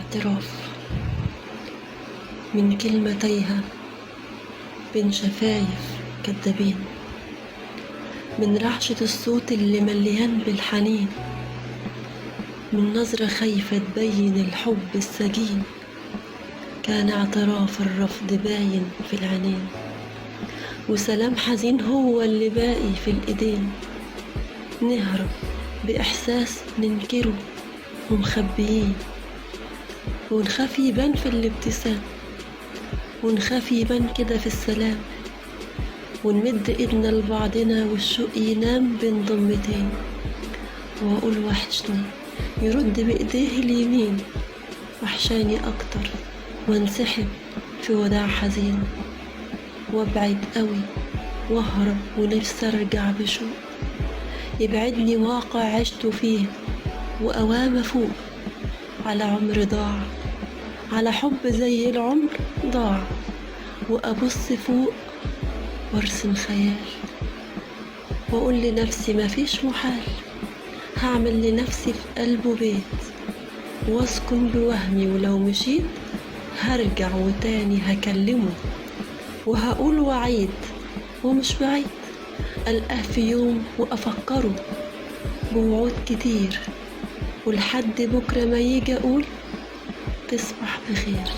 اعتراف من كلمة تايهة بين شفايف كدابين، من رعشة الصوت اللي مليان بالحنين، من نظرة خايفة تبين الحب السجين. كان اعتراف الرفض باين في العينين، وسلام حزين هو اللي باقي في الإيدين. نهرب بإحساس ننكره ومخبيين، ونخاف يبان في الابتسام، ونخاف يبان كده في السلام، ونمد ايدنا لبعضنا والشوق ينام بين ضمتين. واقول وحشني يرد بايديه اليمين، وحشاني اكتر وانسحب في وداع حزين، وابعد قوي واهرب ونفسي ارجع بشوق يبعدني واقع عشت فيه، واوام افوق على عمر ضاع، على حب زي العمر ضاع. وابص فوق وارسم خيال، واقول لنفسي مفيش محال، هعمل لنفسي في قلبه بيت واسكن بوهمي، ولو مشيت هرجع وتاني هكلمه، وهقول وعيد ومش بعيد ألقاه في يوم وأفكره بوعود كتير، ولحد بكرة ما يجي أقول تصبح بخير.